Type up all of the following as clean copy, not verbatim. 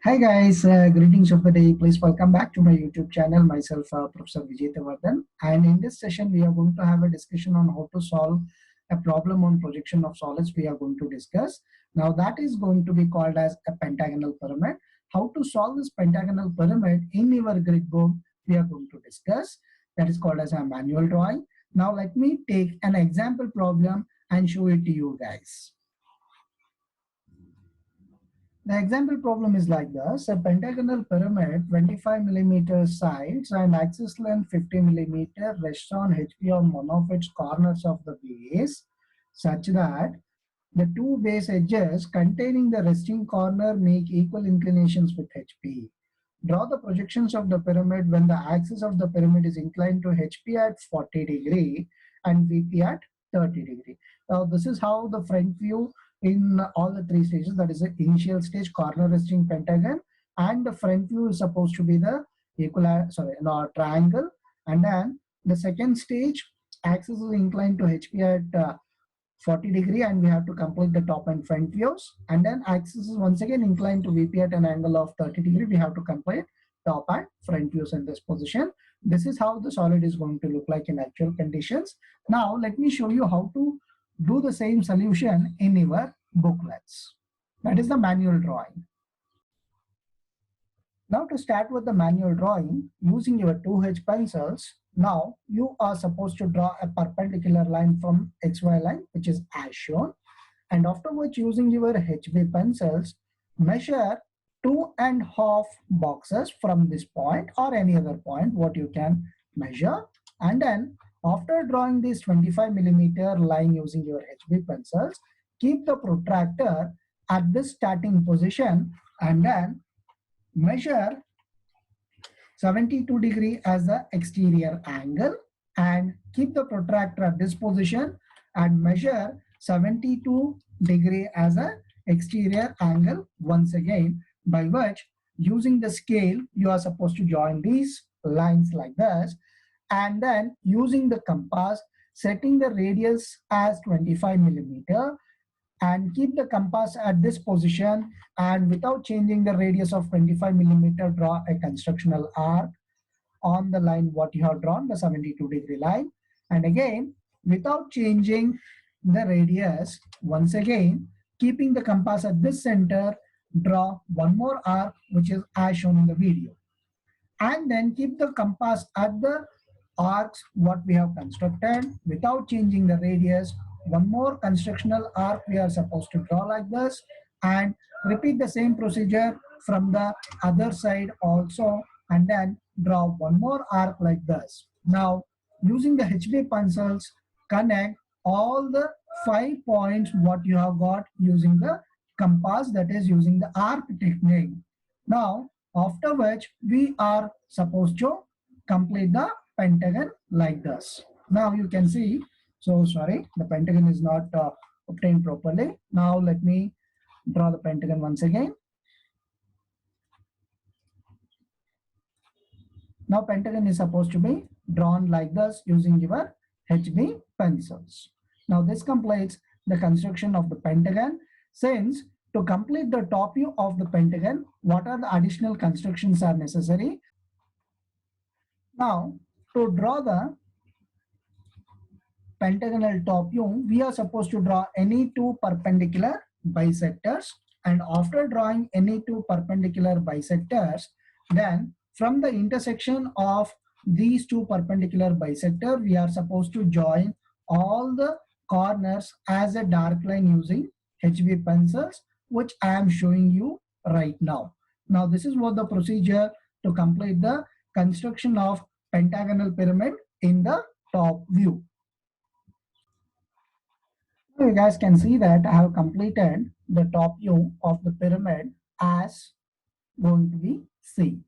Hi guys, greetings of the day. Please welcome back to my YouTube channel. Myself, Professor Vijay Tewardhan. And in this session, we are going to have a discussion on how to solve a problem on projection of solids. We are going to discuss. Now that is going to be called as a pentagonal pyramid. How to solve this pentagonal pyramid in your grid book, we are going to discuss. That is called as a manual drawing. Now let me take an example problem and show it to you guys. The example problem is like this: a pentagonal pyramid, 25 millimeter sides and axis length 50 millimeter, rests on HP on one of its corners of the base, such that the two base edges containing the resting corner make equal inclinations with HP. Draw the projections of the pyramid when the axis of the pyramid is inclined to HP at 40 degree and VP at 30 degree. Now this is how the front view in all the three stages, that is the initial stage, corner resting pentagon, and the front view is supposed to be the triangle, and then the second stage axis is inclined to HP at 40 degree and we have to complete the top and front views, and then axis is once again inclined to VP at an angle of 30 degree. We have to complete top and front views in this position. This is how the solid is going to look like in actual conditions. Now let me show you how to do the same solution in your booklets. That is the manual drawing. Now to start with the manual drawing, using your 2H pencils, now you are supposed to draw a perpendicular line from XY line, which is as shown. And afterwards, using your HB pencils, measure 2.5 boxes from this point or any other point, what you can measure. And then after drawing this 25 millimeter line using your HB pencils, keep the protractor at this starting position and then measure 72 degree as the exterior angle and keep the protractor at this position and measure 72 degree as a exterior angle once again, by which using the scale you are supposed to join these lines like this, and then using the compass setting the radius as 25 millimeter and keep the compass at this position, and without changing the radius of 25 millimeter draw a constructional arc on the line what you have drawn, the 72 degree line, and again without changing the radius, once again keeping the compass at this center, draw one more arc which is as shown in the video, and then keep the compass at the arcs what we have constructed without changing the radius. One more constructional arc we are supposed to draw like this, and repeat the same procedure from the other side also, and then draw one more arc like this. Now using the HB pencils, connect all the 5 points what you have got using the compass, that is using the arc technique. Now after which we are supposed to complete the pentagon like this. Now you can see, so sorry, the pentagon is not obtained properly. Now let me draw the pentagon once again. Now pentagon is supposed to be drawn like this using your HB pencils. Now this completes the construction of the pentagon. Since to complete the top view of the pentagon, what are the additional constructions are necessary? Now to draw the pentagonal top view, we are supposed to draw any two perpendicular bisectors, and after drawing any two perpendicular bisectors, then from the intersection of these two perpendicular bisectors, we are supposed to join all the corners as a dark line using HB pencils, which I am showing you right now. Now this is what the procedure to complete the construction of pentagonal pyramid in the top view. You guys can see that I have completed the top view of the pyramid as going to be C.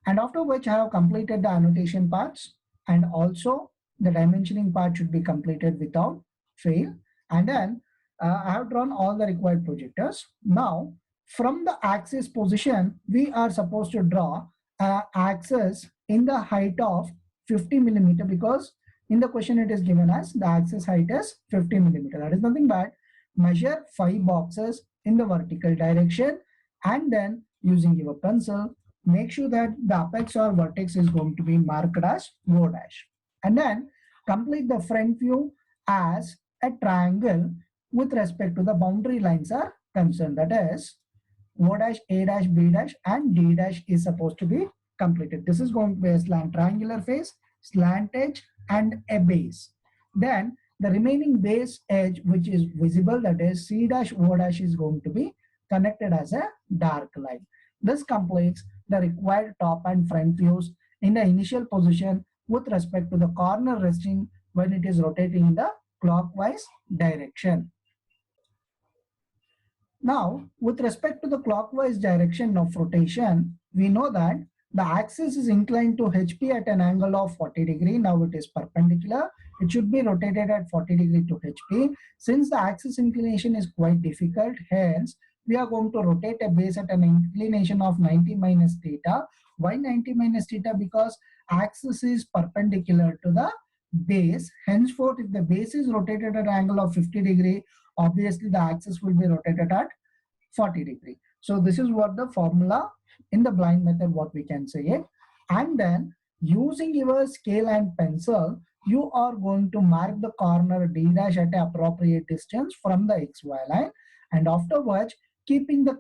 And after which I have completed the annotation parts, and also the dimensioning part should be completed without fail. And then I have drawn all the required projectors. Now from the axis position, we are supposed to draw an axis in the height of 50 millimeter, because in the question it is given as the axis height is 50 millimeter. That is nothing but measure 5 boxes in the vertical direction and then using your pencil, make sure that the apex or vertex is going to be marked as O dash. And then complete the front view as a triangle with respect to the boundary lines are concerned. That is, O dash, A dash, B dash, and D dash is supposed to be completed. This is going to be a slant triangular face, slant edge, and a base. Then the remaining base edge, which is visible, that is C dash, O dash, is going to be connected as a dark line. This completes the required top and front views in the initial position with respect to the corner resting when it is rotating in the clockwise direction. Now, with respect to the clockwise direction of rotation, we know that the axis is inclined to HP at an angle of 40 degree. Now it is perpendicular. It should be rotated at 40 degree to HP. Since the axis inclination is quite difficult, hence we are going to rotate a base at an inclination of 90 minus theta. Why 90 minus theta? Because axis is perpendicular to the base. Henceforth, if the base is rotated at an angle of 50 degree, obviously the axis will be rotated at 40 degree. So this is what the formula in the blind method, what we can say it. And then using your scale and pencil, you are going to mark the corner D dash at an appropriate distance from the XY line. And afterwards, keeping the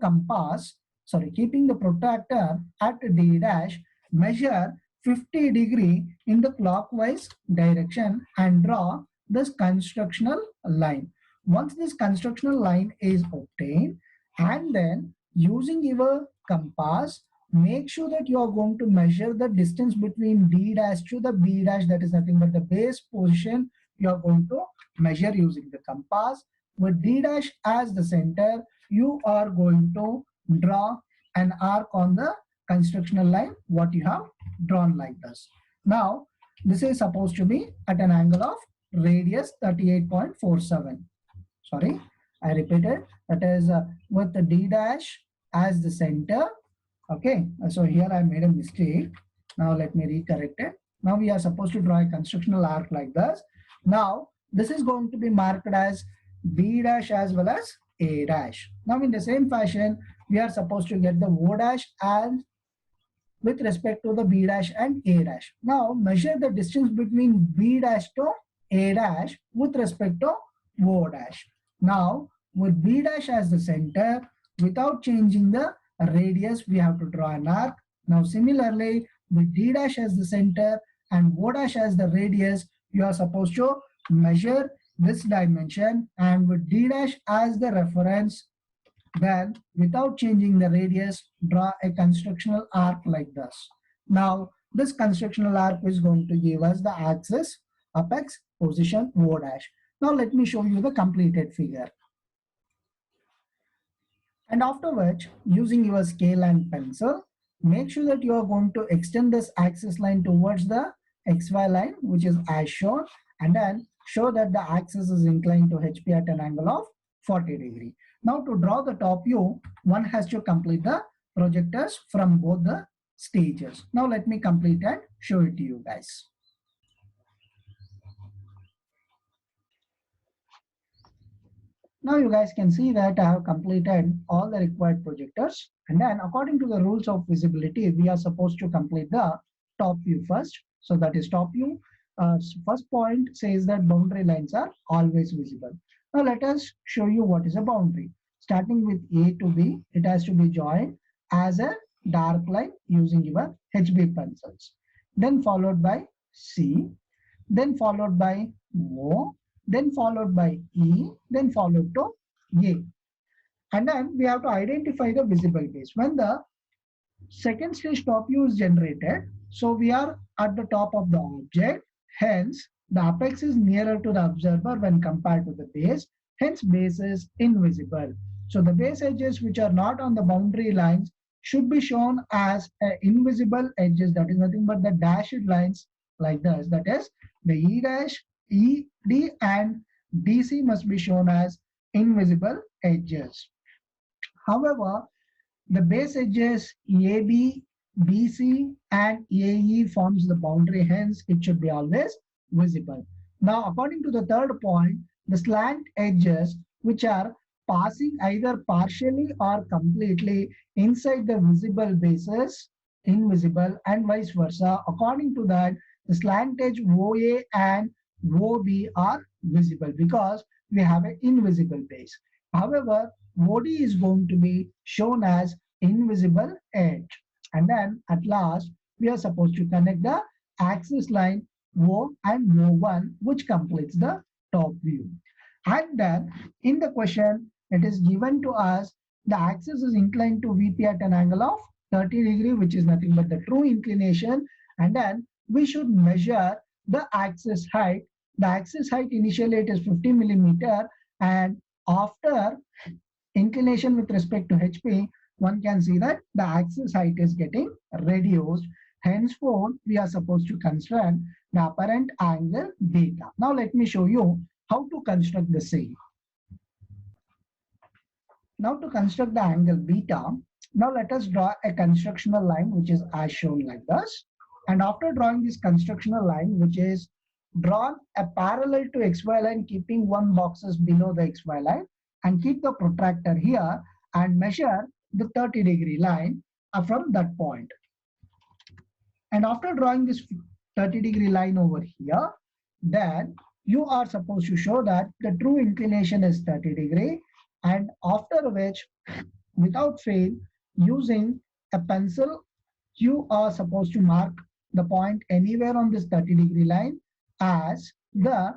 protractor at D dash, measure 50 degree in the clockwise direction and draw this constructional line. Once this constructional line is obtained, and then using your compass, make sure that you are going to measure the distance between D dash to the B dash, that is nothing but the base position. You are going to measure using the compass. With D dash as the center, you are going to draw an arc on the constructional line, what you have drawn like this. Now, this is supposed to be at an angle of radius 38.47. Sorry, I repeated. That is with the D dash as the center. Okay, so here I made a mistake. Now let me recorrect it. Now we are supposed to draw a constructional arc like this. Now this is going to be marked as B dash as well as A dash. Now in the same fashion, we are supposed to get the O dash and with respect to the B dash and A dash. Now measure the distance between B dash to A dash with respect to O dash. Now with B dash as the center, without changing the radius, we have to draw an arc. Now similarly, with D dash as the center and O dash as the radius, you are supposed to measure this dimension, and with D dash as the reference, then without changing the radius, draw a constructional arc like this. Now this constructional arc is going to give us the axis, apex, position, O dash. Now let me show you the completed figure. And afterwards, using your scale and pencil, make sure that you are going to extend this axis line towards the XY line, which is as shown, and then show that the axis is inclined to HP at an angle of 40 degree. Now to draw the top view, one has to complete the projectors from both the stages. Now let me complete and show it to you guys. Now you guys can see that I have completed all the required projectors, and then according to the rules of visibility, we are supposed to complete the top view first. So that is top view. First point says that boundary lines are always visible. Now let us show you what is a boundary. Starting with A to B, it has to be joined as a dark line using your HB pencils. Then followed by C, then followed by O, then followed by E, then followed to A. And then we have to identify the visible base. When the second stage top view is generated, so we are at the top of the object, hence the apex is nearer to the observer when compared to the base, hence base is invisible. So the base edges which are not on the boundary lines should be shown as invisible edges, that is nothing but the dashed lines like this. That is the E dash, ED and DC must be shown as invisible edges. However, the base edges AB, BC and AE forms the boundary, hence it should be always visible. Now according to the third point, the slant edges which are passing either partially or completely inside the visible bases, invisible, and vice versa. According to that, the slant edge OA and OB are visible because we have an invisible base. However, OD is going to be shown as invisible edge. And then at last, we are supposed to connect the axis line O and O1, which completes the top view. And then in the question, it is given to us the axis is inclined to VP at an angle of 30 degree, which is nothing but the true inclination. And then we should measure the axis height. The axis height initially it is 50 millimeter, and after inclination with respect to HP, one can see that the axis height is getting reduced. Henceforth, we are supposed to construct the apparent angle beta. Now let me show you how to construct the same. Now to construct the angle beta, now let us draw a constructional line which is as shown like this. And after drawing this constructional line, which is drawn a parallel to XY line, keeping one boxes below the XY line, and keep the protractor here and measure the 30-degree line from that point. And after drawing this 30-degree line over here, then you are supposed to show that the true inclination is 30 degree, and after which, without fail, using a pencil, you are supposed to mark the point anywhere on this 30-degree line as the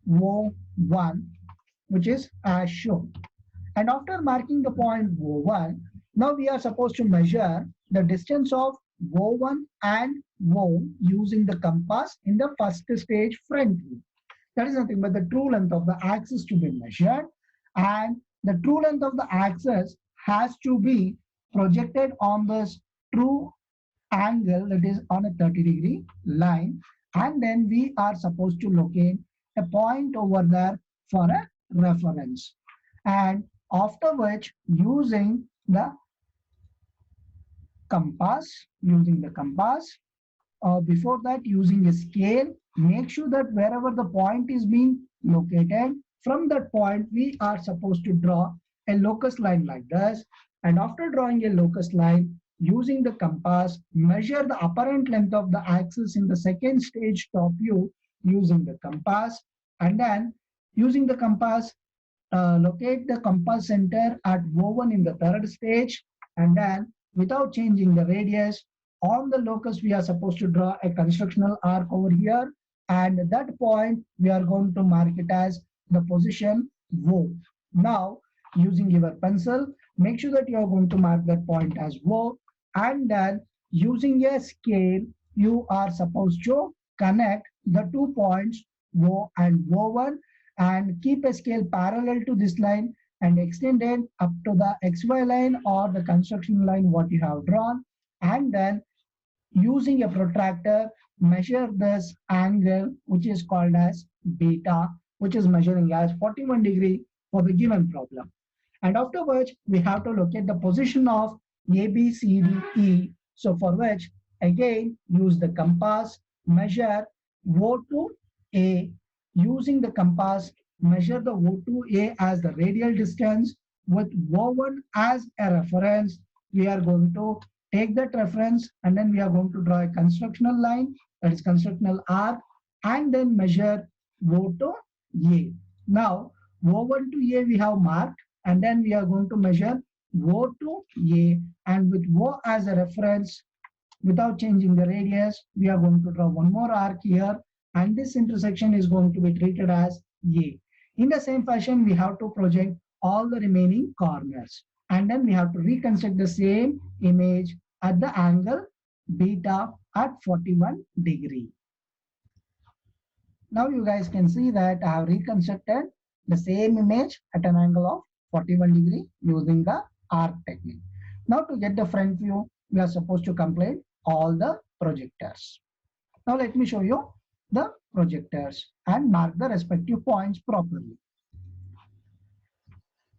O1, which is as shown. And after marking the point O1, now we are supposed to measure the distance of O1 and O using the compass in the first stage front view. That is nothing but the true length of the axis to be measured, and the true length of the axis has to be projected on this true angle, that is on a 30-degree line, and then we are supposed to locate a point over there for a reference, and after which using the compass, before that using a scale, make sure that wherever the point is being located, from that point we are supposed to draw a locus line like this. And after drawing a locus line using the compass, measure the apparent length of the axis in the second stage top view using the compass, and then using the compass locate the compass center at O1 in the third stage, and then without changing the radius on the locus we are supposed to draw a constructional arc over here, and at that point we are going to mark it as the position O. Now using your pencil, make sure that you are going to mark that point as O, and then using a scale you are supposed to connect the 2 points O and O1 and keep a scale parallel to this line and extend it up to the XY line or the construction line what you have drawn, and then using a protractor measure this angle which is called as beta, which is measuring as 41 degree for the given problem. And afterwards we have to locate the position of A, B, C, D, E. So for which again use the compass, measure O to A. Using the compass, measure the O to A as the radial distance with O1 as a reference. We are going to take that reference and then we are going to draw a constructional line, that is constructional arc, and then measure O to A. Now O1 to A we have marked, and then we are going to measure O to A, and with O as a reference without changing the radius we are going to draw one more arc here, and this intersection is going to be treated as A. In the same fashion we have to project all the remaining corners, and then we have to reconstruct the same image at the angle beta at 41 degree. Now you guys can see that I have reconstructed the same image at an angle of 41 degree using the arc technique. Now to get the front view, we are supposed to complete all the projectors. Now let me show you the projectors and mark the respective points properly.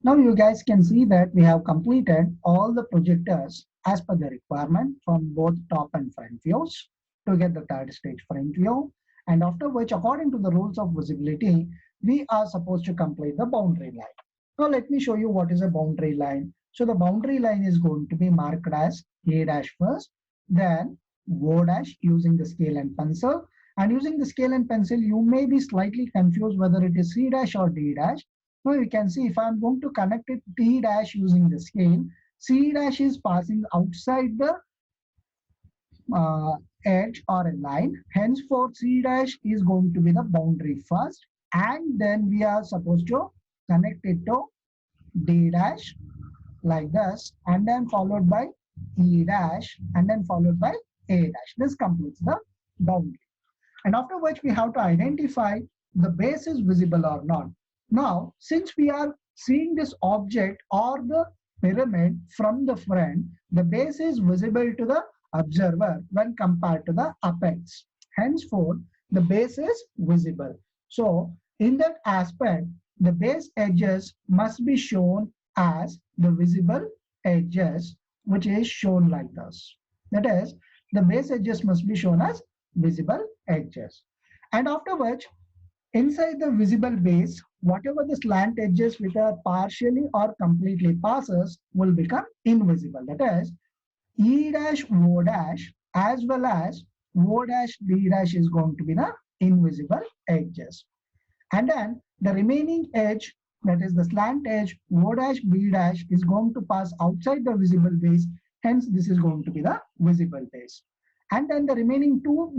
Now you guys can see that we have completed all the projectors as per the requirement from both top and front views to get the third stage front view, and after which according to the rules of visibility we are supposed to complete the boundary line. Now let me show you what is a boundary line. So the boundary line is going to be marked as A dash first, then O dash using the scale and pencil. And using the scale and pencil, you may be slightly confused whether it is C dash or D dash. Now you can see if I'm going to connect it D dash using the scale, C dash is passing outside the uh, edge or a line. Henceforth, C dash is going to be the boundary first, and then we are supposed to connect it to D dash like this, and then followed by E dash, and then followed by A dash. This completes the boundary. And after which we have to identify the base is visible or not. Now, since we are seeing this object or the pyramid from the front, the base is visible to the observer when compared to the apex. Henceforth, the base is visible. So, in that aspect, the base edges must be shown as the visible edges, which is shown like this. That is, the base edges must be shown as visible edges. And after which, inside the visible base, whatever the slant edges which are partially or completely passes will become invisible. That is, E dash O dash as well as O dash D dash is going to be the invisible edges. And then the remaining edge, that is the slant edge, O dash B dash is going to pass outside the visible base. Hence, this is going to be the visible base. And then the remaining two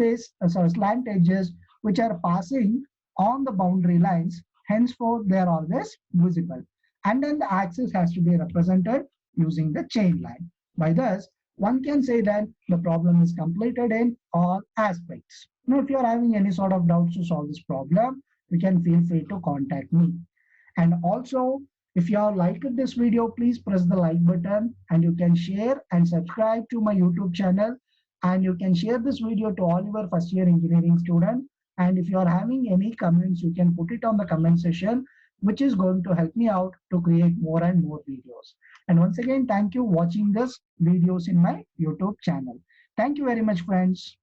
slant edges which are passing on the boundary lines, henceforth they are always visible. And then the axis has to be represented using the chain line. By this, one can say that the problem is completed in all aspects. Now, if you are having any sort of doubts to solve this problem, you can feel free to contact me. And also, if you have liked this video, please press the like button, and you can share and subscribe to my YouTube channel, and you can share this video to all your first year engineering students. And if you are having any comments, you can put it on the comment section, which is going to help me out to create more and more videos. And once again, thank you for watching this videos in my YouTube channel. Thank you very much, friends.